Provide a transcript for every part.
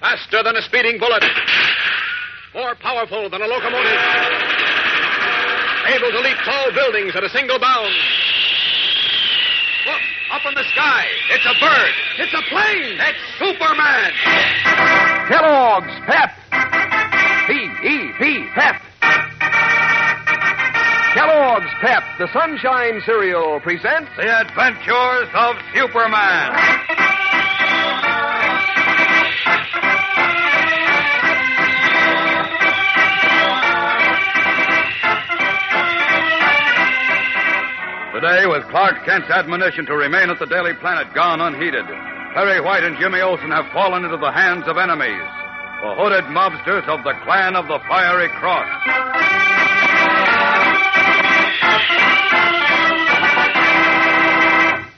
Faster than a speeding bullet. More powerful than a locomotive. Able to leap tall buildings at a single bound. Look, up in the sky. It's a bird. It's a plane. It's Superman. Kellogg's Pep. P-E-P, Pep. Kellogg's Pep, the Sunshine Cereal, presents The Adventures of Superman. Today, with Clark Kent's admonition to remain at the Daily Planet gone unheeded, Perry White and Jimmy Olsen have fallen into the hands of enemies, the hooded mobsters of the Clan of the Fiery Cross.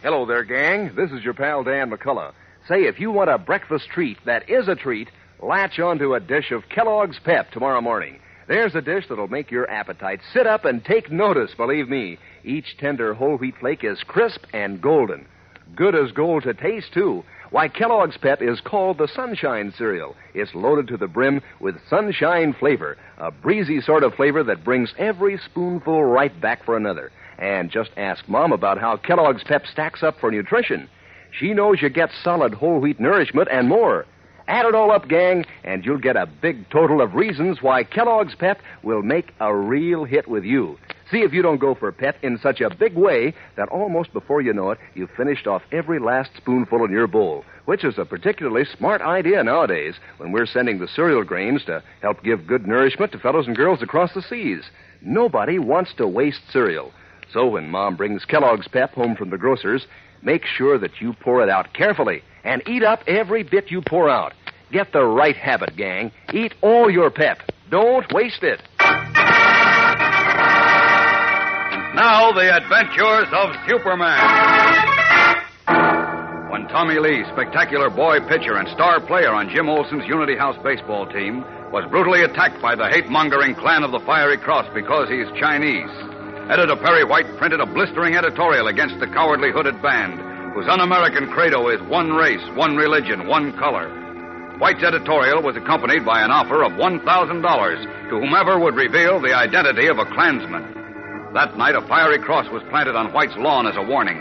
Hello there, gang. This is your pal Dan McCullough. Say, if you want a breakfast treat that is a treat, latch onto a dish of Kellogg's Pep tomorrow morning. There's a dish that'll make your appetite sit up and take notice, believe me. Each tender whole wheat flake is crisp and golden. Good as gold to taste, too. Why, Kellogg's Pep is called the Sunshine Cereal. It's loaded to the brim with sunshine flavor, a breezy sort of flavor that brings every spoonful right back for another. And just ask Mom about how Kellogg's Pep stacks up for nutrition. She knows you get solid whole wheat nourishment and more. Add it all up, gang, and you'll get a big total of reasons why Kellogg's Pep will make a real hit with you. See if you don't go for Pep in such a big way that almost before you know it, you've finished off every last spoonful in your bowl, which is a particularly smart idea nowadays when we're sending the cereal grains to help give good nourishment to fellows and girls across the seas. Nobody wants to waste cereal. So when Mom brings Kellogg's Pep home from the grocer's, make sure that you pour it out carefully and eat up every bit you pour out. Get the right habit, gang. Eat all your Pep. Don't waste it. Now, the adventures of Superman. When Tommy Lee, spectacular boy pitcher and star player on Jim Olsen's Unity House baseball team, was brutally attacked by the hate-mongering Clan of the Fiery Cross because he's Chinese, Editor Perry White printed a blistering editorial against the cowardly hooded band, whose un-American credo is one race, one religion, one color. White's editorial was accompanied by an offer of $1,000 to whomever would reveal the identity of a Klansman. That night, a fiery cross was planted on White's lawn as a warning.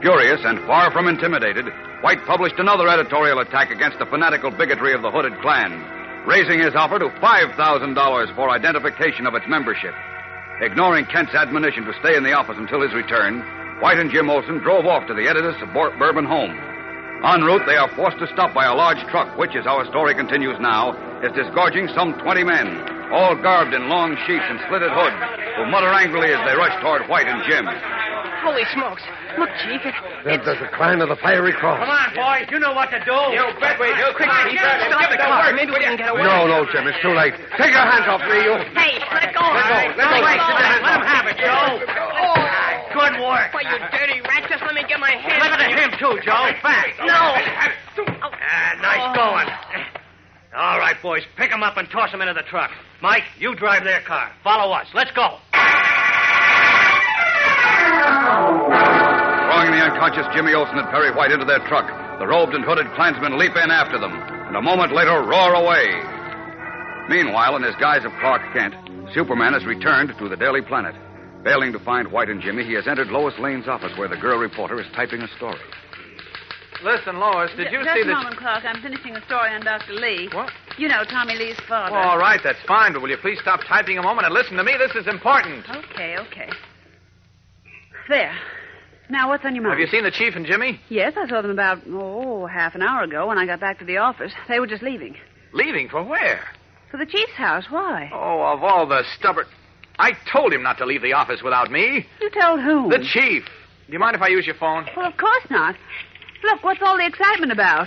Furious and far from intimidated, White published another editorial attack against the fanatical bigotry of the hooded Klan, raising his offer to $5,000 for identification of its membership. Ignoring Kent's admonition to stay in the office until his return, White and Jim Olsen drove off to the editor's suburban home. En route, they are forced to stop by a large truck, which, as our story continues now, is disgorging some 20 men, all garbed in long sheets and slitted hoods, who mutter angrily as they rush toward White and Jim. Holy smokes. Look, Chief, There's the Clan of the Fiery Cross. Come on, boys. You know what to do. You bet we do. Quick, Chief. Stop the car. Maybe we can get away. No, Jim, it's too late. Take your hands off me, you. Hey, let go. Let him have it, Joe. Good work. Why, you dirty rat, just let me get my hands Look at him, too, Joe. Fast. No. Nice going. All right, boys. Pick him up and toss him into the truck. Mike, you drive their car. Follow us. Let's go. Throwing the unconscious Jimmy Olsen and Perry White into their truck, the robed and hooded Klansmen leap in after them, and a moment later roar away. Meanwhile, in his guise of Clark Kent, Superman has returned to the Daily Planet. Failing to find White and Jimmy, he has entered Lois Lane's office where the girl reporter is typing a story. Listen, Lois, did you see Just the... a moment, Clark. I'm finishing a story on Dr. Lee. What? You know, Tommy Lee's father. Well, all right, that's fine, but will you please stop typing a moment and listen to me? This is important. Okay. There. Now, what's on your mind? Have you seen the Chief and Jimmy? Yes, I saw them about, half an hour ago when I got back to the office. They were just leaving. Leaving for where? For the Chief's house. Why? Oh, of all the stubborn... I told him not to leave the office without me. You told whom? The Chief. Do you mind if I use your phone? Well, of course not. Look, what's all the excitement about?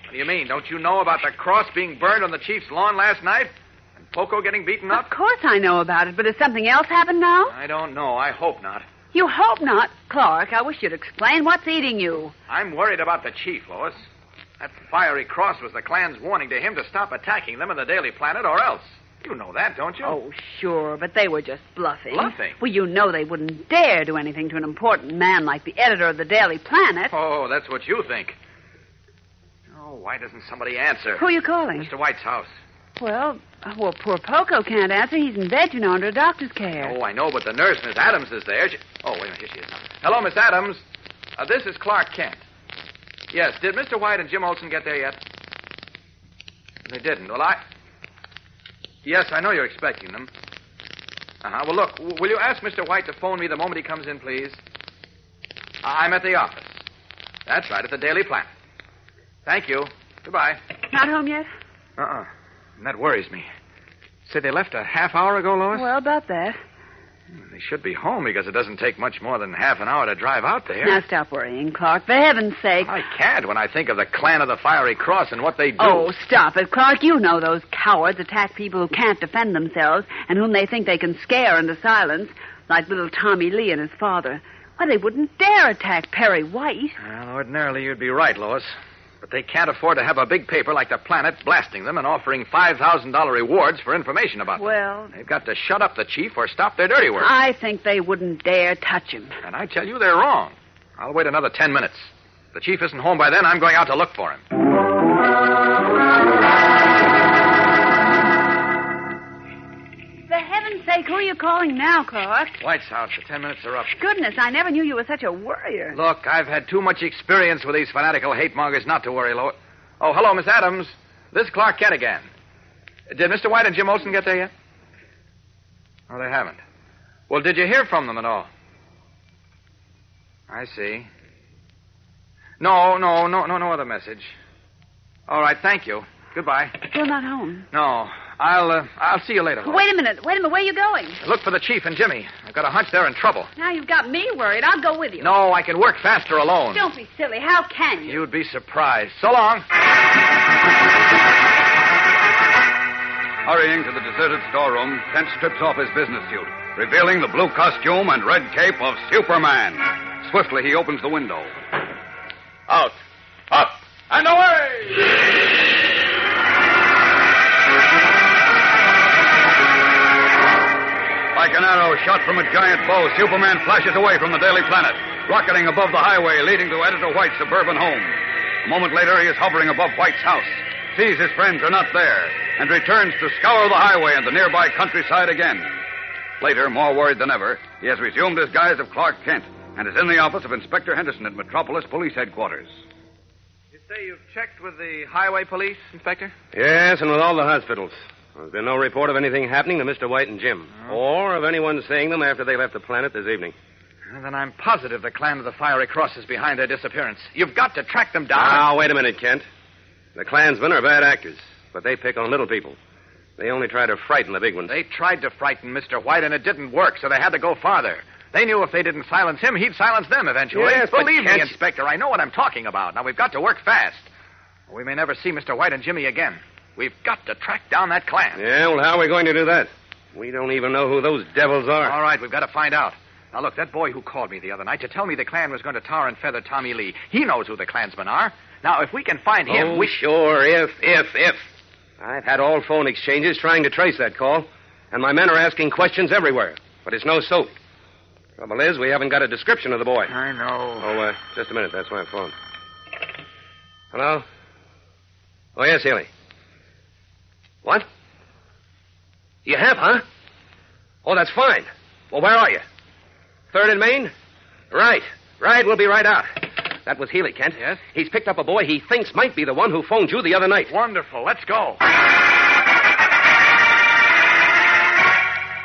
What do you mean? Don't you know about the cross being burned on the Chief's lawn last night? And Poco getting beaten up? Of course I know about it, but has something else happened now? I don't know. I hope not. You hope not? Clark, I wish you'd explain what's eating you. I'm worried about the Chief, Lois. That fiery cross was the Klan's warning to him to stop attacking them in the Daily Planet or else. You know that, don't you? Oh, sure, but they were just bluffing. Bluffing? Well, you know they wouldn't dare do anything to an important man like the editor of the Daily Planet. Oh, that's what you think. Oh, Oh, why doesn't somebody answer? Who are you calling? Mr. White's house. Well, poor Poco can't answer. He's in bed, under a doctor's care. Oh, I know, but the nurse, Miss Adams, is there. Oh, wait a minute. Here she is now. Hello, Miss Adams. This is Clark Kent. Yes, did Mr. White and Jim Olsen get there yet? They didn't. Well, Yes, I know you're expecting them. Well, look, will you ask Mr. White to phone me the moment he comes in, please? I'm at the office. That's right, at the Daily Planet. Thank you. Goodbye. Not home yet? And that worries me. Say they left a half hour ago, Lois? Well, about that. They should be home because it doesn't take much more than half an hour to drive out there. Now, stop worrying, Clark. For heaven's sake. I can't when I think of the Clan of the Fiery Cross and what they do. Oh, stop it, Clark. You know those cowards attack people who can't defend themselves and whom they think they can scare into silence, like little Tommy Lee and his father. Why, they wouldn't dare attack Perry White. Well, ordinarily you'd be right, Lois. But they can't afford to have a big paper like the Planet blasting them and offering $5,000 rewards for information about them. Well, they've got to shut up the chief or stop their dirty work. I think they wouldn't dare touch him. And I tell you, they're wrong. I'll wait another 10 minutes. If the chief isn't home by then, I'm going out to look for him. For heaven's sake, who are you calling now, Clark? White's house. The 10 minutes are up. Goodness, I never knew you were such a worrier. Look, I've had too much experience with these fanatical hate-mongers not to worry, Lois. Oh, hello, Miss Adams. This is Clark Kent again. Did Mr. White and Jim Olsen get there yet? Oh, they haven't. Well, did you hear from them at all? I see. No other message. All right, thank you. Goodbye. Still not home? No. I'll see you later. Lois. Wait a minute. Where are you going? Look for the chief and Jimmy. I've got a hunch they're in trouble. Now you've got me worried. I'll go with you. No, I can work faster alone. Don't be silly. How can you? You'd be surprised. So long. Hurrying to the deserted storeroom, Kent strips off his business suit, revealing the blue costume and red cape of Superman. Swiftly, he opens the window. Out. Up. And away! Like an arrow shot from a giant bow, Superman flashes away from the Daily Planet, rocketing above the highway leading to Editor White's suburban home. A moment later, he is hovering above White's house, sees his friends are not there, and returns to scour the highway and the nearby countryside again. Later, more worried than ever, he has resumed his guise of Clark Kent and is in the office of Inspector Henderson at Metropolis Police Headquarters. You say you've checked with the highway police, Inspector? Yes, and with all the hospitals. There's been no report of anything happening to Mr. White and Jim, or of anyone seeing them after they left the Planet this evening. And then I'm positive the Clan of the Fiery Cross is behind their disappearance. You've got to track them down. Now, wait a minute, Kent. The Klansmen are bad actors, but they pick on little people. They only try to frighten the big ones. They tried to frighten Mr. White, and it didn't work, so they had to go farther. They knew if they didn't silence him, he'd silence them eventually. Yes, but believe me, Kent... Inspector, I know what I'm talking about. Now, we've got to work fast. We may never see Mr. White and Jimmy again. We've got to track down that Klan. Yeah, well, how are we going to do that? We don't even know who those devils are. All right, we've got to find out. Now, look, that boy who called me the other night to tell me the Klan was going to tar and feather Tommy Lee, he knows who the Klansmen are. Now, if we can find him, sure, if. I've had all phone exchanges trying to trace that call, and my men are asking questions everywhere, but it's no soap. Trouble is, we haven't got a description of the boy. I know. Oh, just a minute. That's my phone. Hello? Oh, yes, Haley. What? You have, huh? Oh, that's fine. Well, where are you? 3rd and Main? Right. We'll be right out. That was Healy, Kent. Yes? He's picked up a boy he thinks might be the one who phoned you the other night. Wonderful. Let's go.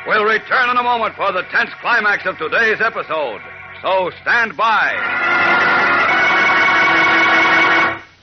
We'll return in a moment for the tense climax of today's episode. So stand by.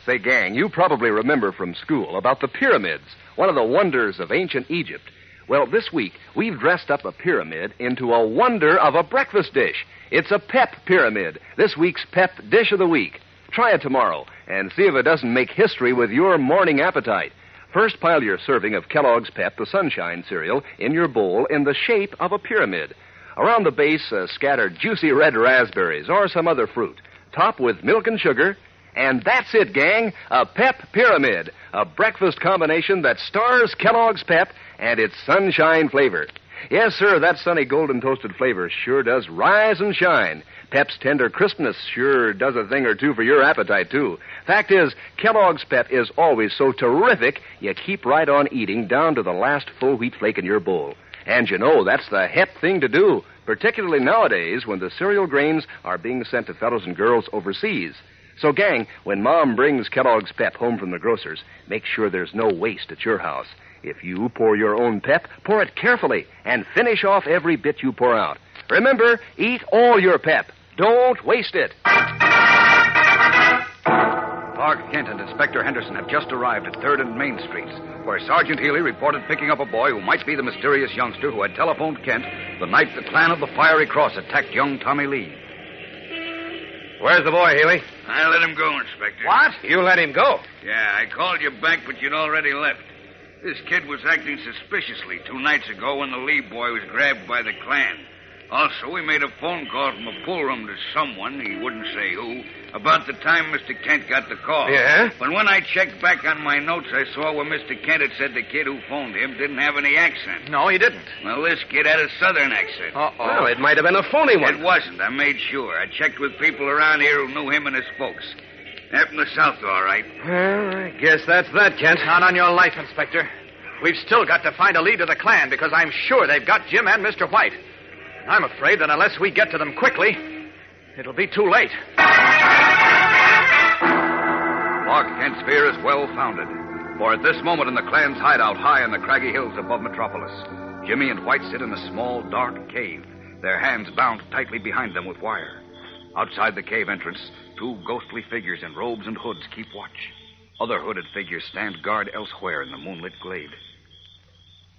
Say, gang, you probably remember from school about the pyramids, one of the wonders of ancient Egypt. Well, this week, we've dressed up a pyramid into a wonder of a breakfast dish. It's a pep pyramid, this week's pep dish of the week. Try it tomorrow and see if it doesn't make history with your morning appetite. First, pile your serving of Kellogg's Pep, the Sunshine cereal, in your bowl in the shape of a pyramid. Around the base, scatter juicy red raspberries or some other fruit. Top with milk and sugar. And that's it, gang. A Pep Pyramid. A breakfast combination that stars Kellogg's Pep and its sunshine flavor. Yes, sir, that sunny golden toasted flavor sure does rise and shine. Pep's tender crispness sure does a thing or two for your appetite, too. Fact is, Kellogg's Pep is always so terrific, you keep right on eating down to the last full wheat flake in your bowl. And you know, that's the hep thing to do, particularly nowadays when the cereal grains are being sent to fellows and girls overseas. So, gang, when Mom brings Kellogg's Pep home from the grocer's, make sure there's no waste at your house. If you pour your own Pep, pour it carefully and finish off every bit you pour out. Remember, eat all your Pep. Don't waste it. Clark Kent and Inspector Henderson have just arrived at 3rd and Main Streets, where Sergeant Healy reported picking up a boy who might be the mysterious youngster who had telephoned Kent the night the clan of the Fiery Cross attacked young Tommy Lee. Where's the boy, Healy? I let him go, Inspector. What? You let him go? Yeah, I called you back, but you'd already left. This kid was acting suspiciously 2 nights ago when the Lee boy was grabbed by the Klan. Also, we made a phone call from a pool room to someone, he wouldn't say who, about the time Mr. Kent got the call. Yeah? But when I checked back on my notes, I saw where Mr. Kent had said the kid who phoned him didn't have any accent. No, he didn't. Well, this kid had a southern accent. Uh-oh. Well, it might have been a phony one. It wasn't. I made sure. I checked with people around here who knew him and his folks. They're from the South, all right. Well, I guess that's that, Kent. Not on your life, Inspector. We've still got to find a lead to the Klan because I'm sure they've got Jim and Mr. White. I'm afraid that unless we get to them quickly, it'll be too late. Clark Kent's fear is well-founded, for at this moment in the Klan's hideout high in the craggy hills above Metropolis, Jimmy and White sit in a small, dark cave, their hands bound tightly behind them with wire. Outside the cave entrance, 2 ghostly figures in robes and hoods keep watch. Other hooded figures stand guard elsewhere in the moonlit glade.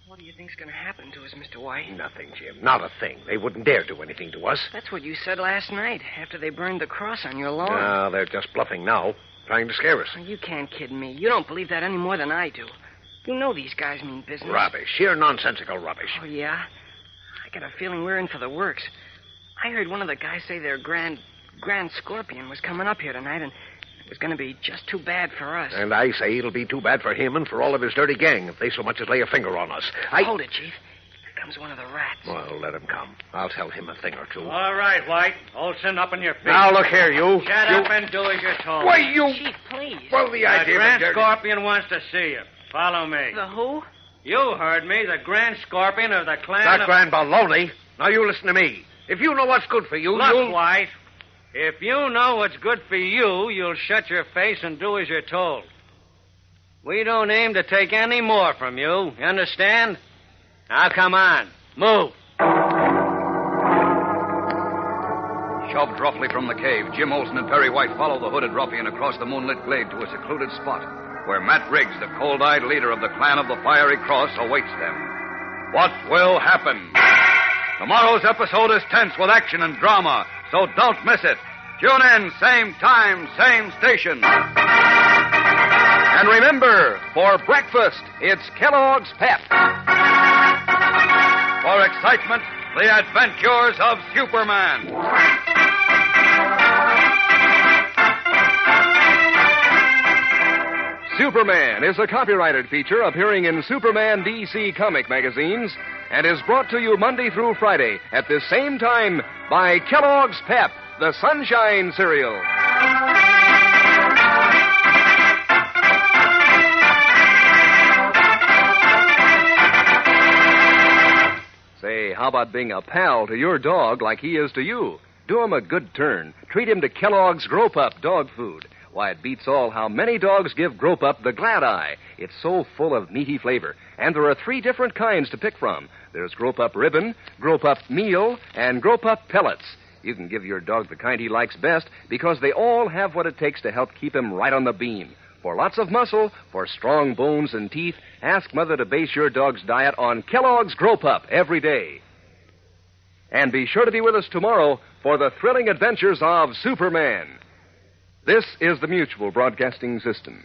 What do you think's going to happen to us, Mr. White? Nothing, Jim. Not a thing. They wouldn't dare do anything to us. That's what you said last night, after they burned the cross on your lawn. No, they're just bluffing now, trying to scare us. Oh, you can't kid me. You don't believe that any more than I do. You know these guys mean business. Rubbish. Sheer nonsensical rubbish. Oh, yeah? I got a feeling we're in for the works. I heard one of the guys say their Grand Scorpion was coming up here tonight, and it was going to be just too bad for us. And I say it'll be too bad for him and for all of his dirty gang if they so much as lay a finger on us. Hold it, Chief. Here comes one of the rats. Well, let him come. I'll tell him a thing or two. All right, White. Olson, up on your feet. Now, look here, you. Shut up and do as you're told. Why, you... Chief, please. Well, the The idea Grand of... Scorpion wants to see you. Follow me. The who? You heard me, the Grand Scorpion of the Clan Not of... Grand Baloney. Now, you listen to me. If you know what's good for you, Look, you'll... White, if you know what's good for you, you'll shut your face and do as you're told. We don't aim to take any more from you. You understand? Now, come on. Move. Shoved roughly from the cave, Jim Olsen and Perry White follow the hooded ruffian across the moonlit glade to a secluded spot where Matt Riggs, the cold-eyed leader of the Clan of the Fiery Cross, awaits them. What will happen? Tomorrow's episode is tense with action and drama, so don't miss it. Tune in, same time, same station. And remember, for breakfast, it's Kellogg's Pep. For excitement, the adventures of Superman. Superman is a copyrighted feature appearing in Superman DC comic magazines and is brought to you Monday through Friday at the same time by Kellogg's Pep, the Sunshine Cereal. Say, how about being a pal to your dog like he is to you? Do him a good turn. Treat him to Kellogg's Grow Pup dog food. Why, it beats all how many dogs give Grow Pup the glad eye. It's so full of meaty flavor. And there are 3 different kinds to pick from. There's Grow Pup Ribbon, Grow Pup Meal, and Grow Pup Pellets. You can give your dog the kind he likes best because they all have what it takes to help keep him right on the beam. For lots of muscle, for strong bones and teeth, ask Mother to base your dog's diet on Kellogg's Grow Pup every day. And be sure to be with us tomorrow for the thrilling adventures of Superman. This is the Mutual Broadcasting System.